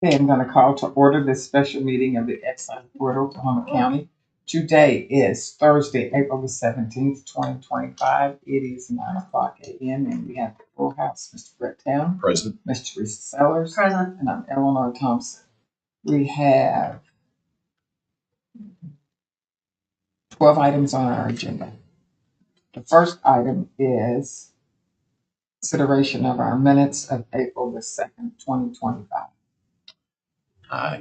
Okay, I'm going to call to order this special meeting of the Excise Board of Oklahoma County. Today is Thursday, April the 17th, 2025. It is 9 o'clock a.m. and we have the full house. Mr. Brett Town, Present. Ms. Teresa Sellers, Present. and I'm Eleanor Thompson. We have 12 items on our agenda. The first item is consideration of our minutes of April the 2nd, 2025.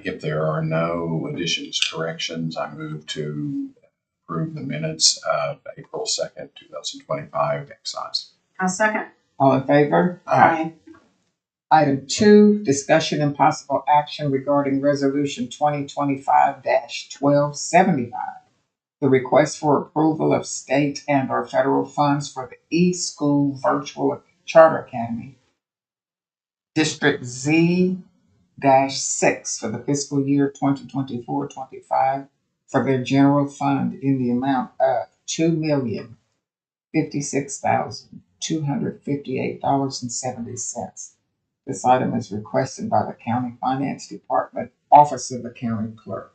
If there are no additions, corrections, I move to approve the minutes of April 2nd, 2025 excise. I'll second. All in favor? Aye. Item 2, discussion and possible action regarding resolution 2025-1275. The request for approval of state and or federal funds for the e-school virtual charter academy. District Z-6 for the fiscal year 2024-25 for their general fund in the amount of $2,056,258.70. This item is requested by the County Finance Department, Office of the County Clerk.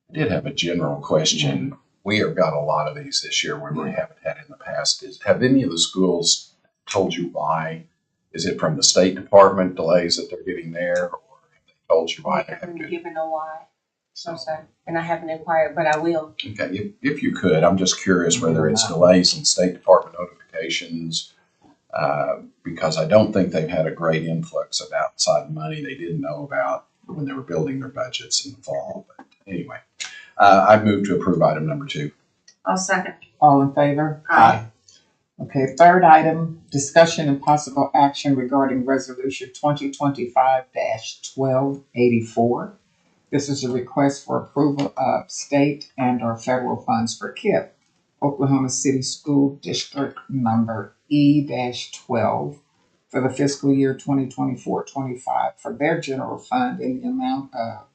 I did have a general question. We have got a lot of these this year where we haven't had in the past. Have any of the schools told you why? Is it from the State Department delays that they're getting there, or have they told you why I they have haven't to? given a why. So sorry. And I haven't inquired, but I will. Okay, if you could, I'm just curious whether it's delays in State Department notifications, because I don't think they've had a great influx of outside money they didn't know about when they were building their budgets in the fall. But anyway, I move to approve item number 2. I'll second. All in favor? Aye. Okay, third item, discussion and possible action regarding resolution 2025-1284. This is a request for approval of state and or federal funds for KIP, Oklahoma City School District number E-12 for the fiscal year 2024-25 for their general fund in the amount of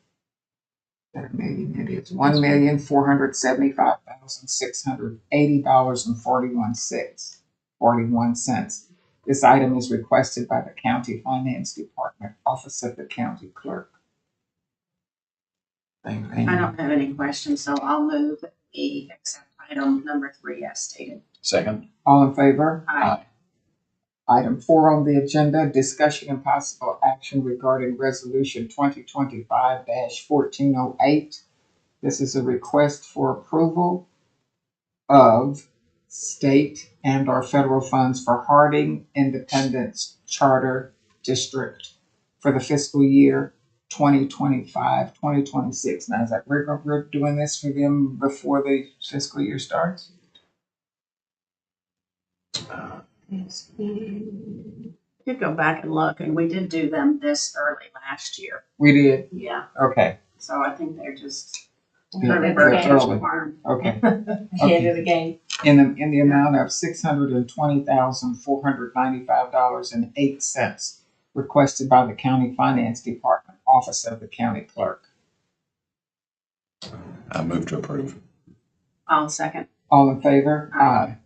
$1,475,680.41. This item is requested by the County Finance Department, Office of the County Clerk. I don't have any questions, so I'll move that we accept item number 3 as stated. Second. All in favor? Aye. Item 4 on the agenda, discussion and possible action regarding resolution 2025-1408. This is a request for approval of state and or federal funds for Harding Independence Charter District for the fiscal year 2025-2026. Now, is that we're doing this for them before the fiscal year starts? Could go back and look, and we did do them this early last year. We did? Yeah. Okay. So I think they're just Yeah, early they're bird early. farm. Okay. Ahead of the game. In the amount of $620,495.08 requested by the County Finance Department, Office of the County Clerk. I move to approve. I'll second. All in favor? Aye.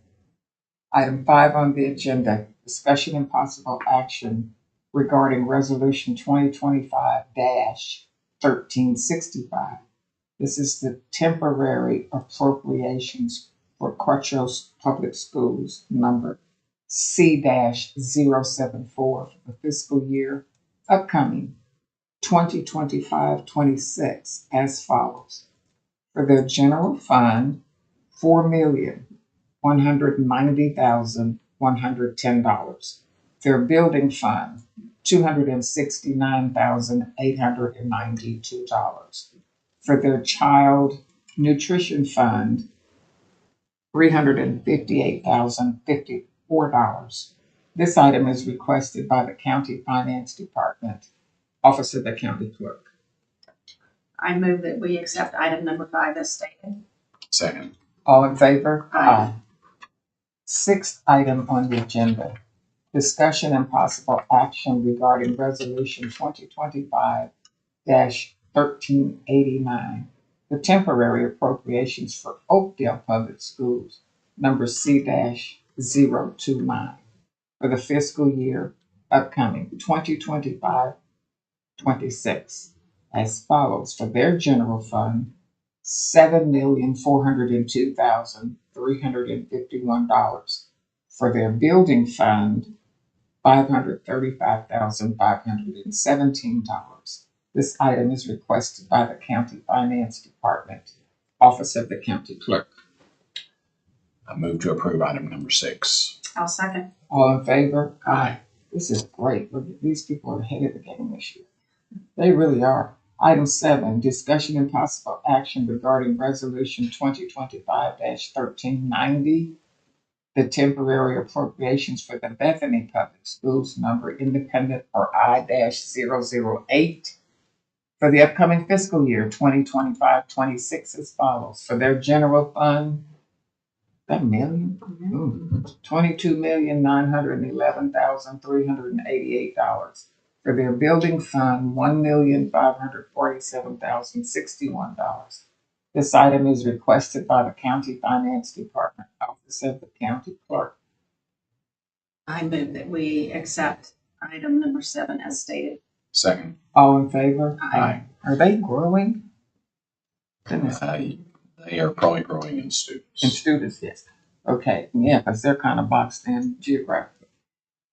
Item 5 on the agenda, discussion and possible action regarding resolution 2025-1365. This is the temporary appropriations for Crutchville Public Schools number C-074 for the fiscal year upcoming 2025-26 as follows. For their general fund, $4,190,110. Their building fund, $269,892. For their child nutrition fund, $358,054. This item is requested by the County Finance Department, Office of the County Clerk. I move that we accept item number 5 as stated. Second. All in favor? Aye. Sixth item on the agenda, discussion and possible action regarding resolution 2025-1389, the temporary appropriations for Oakdale Public Schools, number C-029, for the fiscal year upcoming 2025 as follows. For their general fund, $7,402,351. For their building fund, $535,517. This item is requested by the County Finance Department, Office of the County Clerk. I move to approve item number 6. I'll second. All in favor? Aye. This is great. Look, these people are ahead of the game this year. They really are. Item 7, discussion and possible action regarding resolution 2025-1390, the temporary appropriations for the Bethany Public Schools number independent or I-008 for the upcoming fiscal year 2025-26 as follows. For their general fund, that million? $22,911,388. For their building fund, $1,547,061. This item is requested by the County Finance Department, Office of the County Clerk. I move that we accept item number 7 as stated. Second. All in favor? Aye. Are they growing? Goodness. They are probably growing in students. In students, yes. Okay, yeah, because they're kind of boxed in geographically.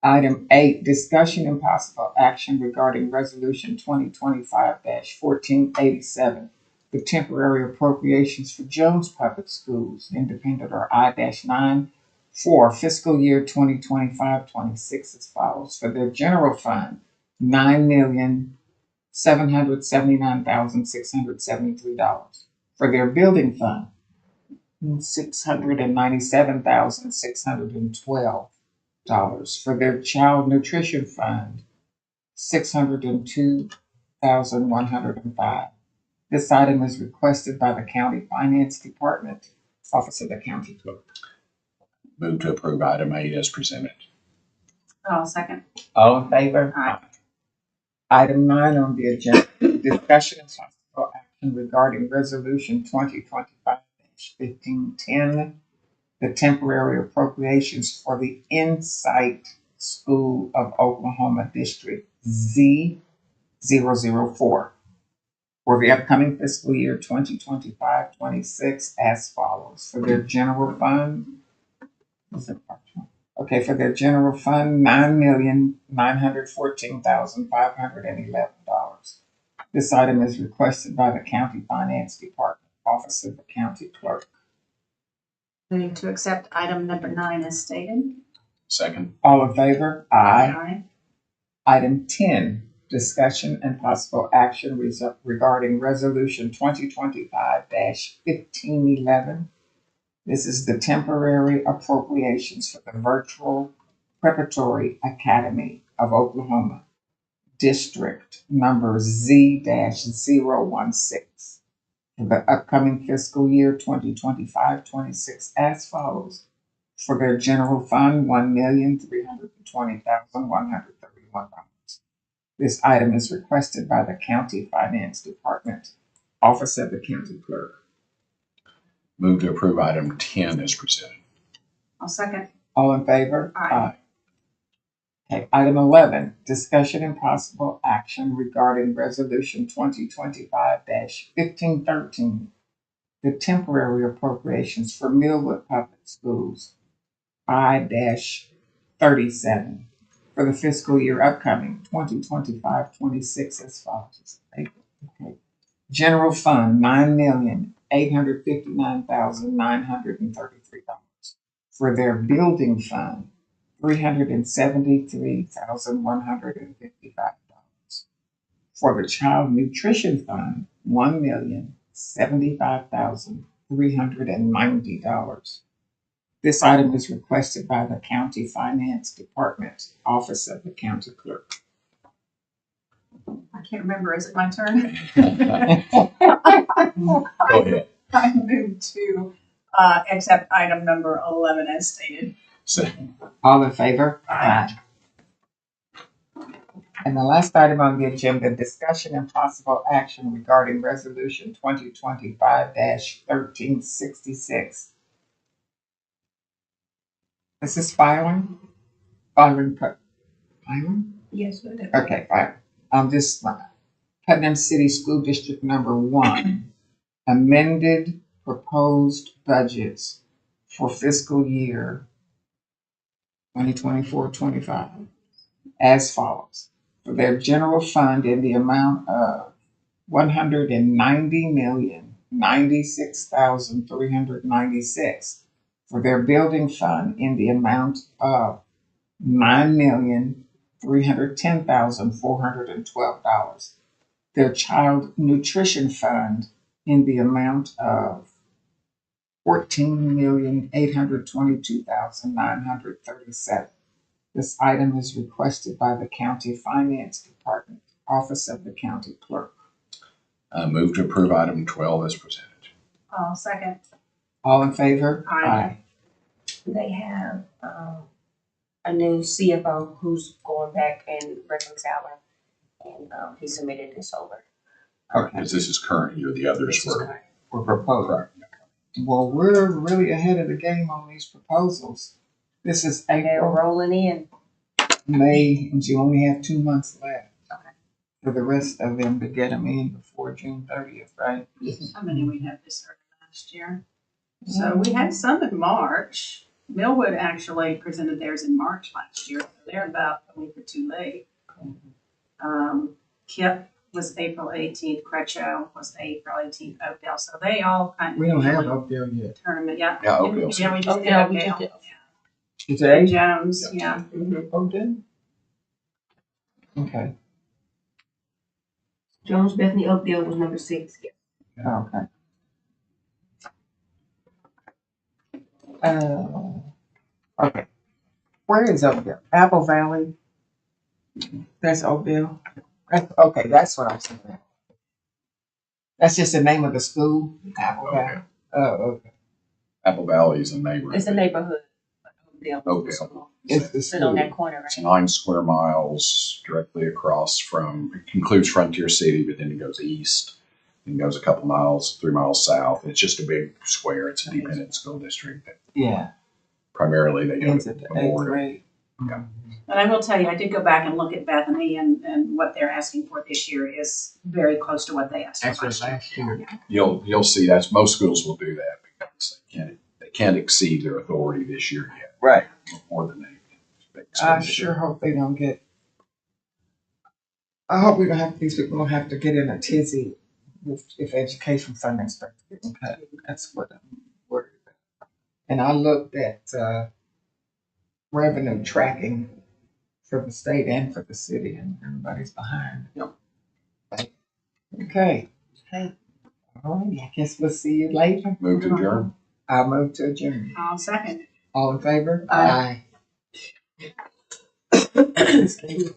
Item 8, discussion and possible action regarding resolution 2025-1487, the temporary appropriations for Jones Public Schools, independent or I-9 for fiscal year 2025-26 as follows. For their general fund, $9,779,673. For their building fund, $697,612. For their child nutrition fund, $602,105. This item is requested by the County Finance Department, Office of the County Clerk. Move to approve item 8 as presented. I'll second. All in favor? Aye. Item 9 on the agenda, discussion and possible action regarding resolution 2025-1510, the temporary appropriations for the Insight School of Oklahoma District Z004 for the upcoming fiscal year 2025-26 as follows. For their general fund, for their general fund, $9,914,511. This item is requested by the County Finance Department, Office of the County Clerk. Move to accept item number 9 as stated. Second. All in favor? Aye. Aye. Item 10, discussion and possible action regarding resolution 2025-1511. This is the temporary appropriations for the Virtual Preparatory Academy of Oklahoma, District number Z-016 for the upcoming fiscal year 2025-26 as follows. For their general fund, $1,320,131. This item is requested by the County Finance Department, Office of the County Clerk. Move to approve item 10 as presented. I'll second. All in favor? Aye. Okay, item 11, discussion and possible action regarding resolution 2025-1513, the temporary appropriations for Millwood Public Schools, I-37, for the fiscal year upcoming 2025-26 as follows. Okay. General fund, $9,859,933. For their building fund, $373,155. For the child nutrition fund, $1,075,390. This item is requested by the County Finance Department, Office of the County Clerk. I can't remember. Is it my turn? Go ahead. I move to accept item number 11 as stated. Second. All in favor? Aye. And the last item on the agenda, discussion and possible action regarding resolution 2025-1366. This is filing? Filing? Yes, we do. Okay, fine. Putnam City School District Number 1, amended proposed budgets for fiscal year 2024-25 as follows. For their general fund in the amount of $190,096,396. For their building fund in the amount of $9,310,412. Their child nutrition fund in the amount of $14,822,937. This item is requested by the County Finance Department, Office of the County Clerk. Move to approve item 12 as presented. I'll second. All in favor? Aye. They have a new CFO who's going back and reconciling, and he submitted this over. Okay, Because this is current year, the others This is were correct. we're proposing. correct. Well, we're really ahead of the game on these proposals. This is They're April, rolling in. May, and you only have 2 months left. Okay. For the rest of them to get them in before June 30th, right? How many we had this early last year? So we had some in March. Millwood actually presented theirs in March last year. They're about a week or two late. Kip was April 18th. Crutchow was April 18th. Oakdale. So they all kind of We don't have usually Oakdale yet. tournament. Yeah. Yeah, Oakdale's Yeah, we just did Oakdale, we Oakdale. just did. Is it 8? Jones. Yeah. Oakdale? Okay. Jones Bethany Oakdale was number 6. Okay. Okay. Where is Oakdale? Apple Valley? That's Oakdale? Okay, that's what I'm saying. That's just the name of the school? Apple Valley? Okay. Oh, okay. Apple Valley is a neighborhood. It's a neighborhood. But Oakdale was the school. It's the Sit on school. that corner, It's right? 9 square miles directly across from, it concludes Frontier City, but then it goes east and goes a couple miles, 3 miles south. It's just a big square. It's a dependent school district. Yeah. Primarily, they go Ends to at the 8th Memorial. grade. And I will tell you, I did go back and look at Bethany, and what they're asking for this year is very close to what they asked for That's what last year. last year. You'll see that's most schools will do that because they can't exceed their authority this year yet, Right. more than they I expect. sure hope they don't get. I hope we don't have these people don't have to get in a tizzy if education funding starts getting cut. That's what I'm worried about. And I looked at revenue tracking for the state and for the city, and everybody's behind. Yep. Okay. All right. I guess we'll see you later. Move to adjourn. I'll move to adjourn. I'll second. All in favor? Aye. Aye.